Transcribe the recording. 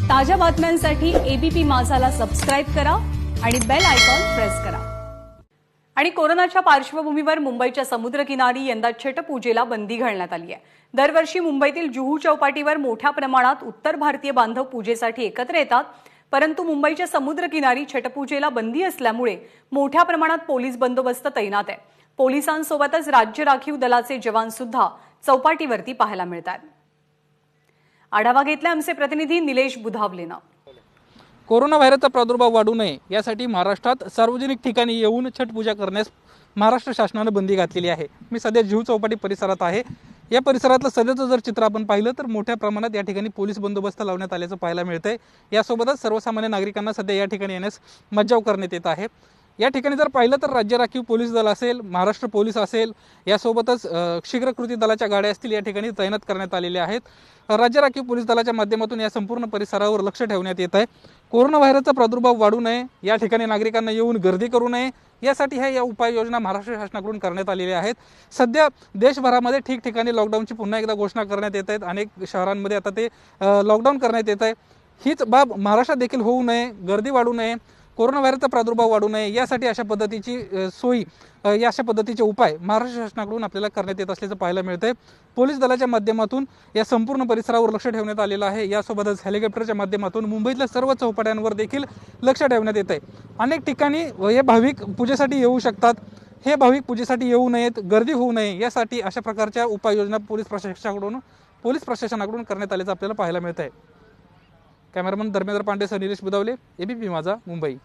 ताज्या बातम्यांसाठी ABP माझाला subscribe करा आणि बेल आयकॉन प्रेस करा। आणि कोरोनाच्या पार्श्वभूमीवर मुंबईच्या समुद्रकिनारी यंदा छटपूजेला बंदी घालण्यात आली आहे। दरवर्षी मुंबईतील जुहू चौपाटीवर मोठ्या प्रमाणात उत्तर भारतीय बांधव पूजेसाठी एकत्र येतात, परंतु मुंबईच्या समुद्रकिनारी छटपूजेला बंदी असल्यामुळे मोठ्या प्रमाणात पोलीस बंदोबस्त तैनात आहे। पोलिसांसोबतच राज्य राखीव दलाचे जवान सुद्धा चौपाटीवरती पाहायला मिळतात। आढावा घेतला आमचे प्रतिनिधी निलेश बुधावलेनं। कोरोना व्हायरसचा प्रादुर्भाव वाढू नये यासाठी महाराष्ट्रात सार्वजनिक ठिकाणी येऊन छठ पूजा करण्यास महाराष्ट्र शासनाने बंदी घातलेली आहे। मी सध्या जुहू चौपाटी परिसरात आहे। या परिसरातलं सध्याचं जर चित्र आपण पाहिलं तर मोठ्या प्रमाणात या ठिकाणी पोलीस बंदोबस्त लावण्यात आल्याचं पाहायला मिळतंय। यासोबतच सर्वसामान्य नागरिकांना सध्या या ठिकाणी येण्यास मज्जाव करण्यात येत आहे। या ठिकाणी जर पाहिलं तर राज्य राखीव पोलीस दल असेल, महाराष्ट्र पोलीस असेल, यासोबतच शीघ्र कृती दलाच्या गाड्या असतील या ठिकाणी तैनात करण्यात आलेल्या आहेत। राज्य राखीव पोलीस दलाच्या माध्यमातून या संपूर्ण परिसरावर लक्ष ठेवण्यात येत आहे। कोरोना व्हायरसचा प्रादुर्भाव वाढू नये, या ठिकाणी नागरिकांना येऊन गर्दी करू नये यासाठी या उपाययोजना महाराष्ट्र शासनाकडून करण्यात आलेल्या आहेत। सध्या देशभरामध्ये ठिकठिकाणी लॉकडाऊनची पुन्हा एकदा घोषणा करण्यात येत आहेत। अनेक शहरांमध्ये आता ते लॉकडाऊन करण्यात येत आहे। हीच बाब महाराष्ट्रात देखील होऊ नये, गर्दी वाढू नये, कोरोना व्हायरसचा प्रादुर्भाव वाढू नये यासाठी अशा पद्धतीची सोयी अशा पद्धतीचे उपाय महाराष्ट्र शासनाकडून आपल्याला करण्यात येत असल्याचं पाहायला मिळतंय। पोलीस दलाच्या माध्यमातून या संपूर्ण परिसरावर लक्ष ठेवण्यात आलेलं आहे। यासोबतच हेलिकॉप्टरच्या माध्यमातून मुंबईतल्या सर्व चौपाट्यांवर देखील लक्ष ठेवण्यात येत आहे। अनेक ठिकाणी हे भाविक पूजेसाठी येऊ शकतात, हे भाविक पूजेसाठी येऊ नयेत, गर्दी होऊ नये यासाठी अशा प्रकारच्या उपाययोजना पोलीस प्रशासनाकडून करण्यात आल्याचं आपल्याला पाहायला मिळत आहे। कॅमेरामन धर्मेंद्र पांडे सह निलेश बुधावले, एबीपी माझा, मुंबई।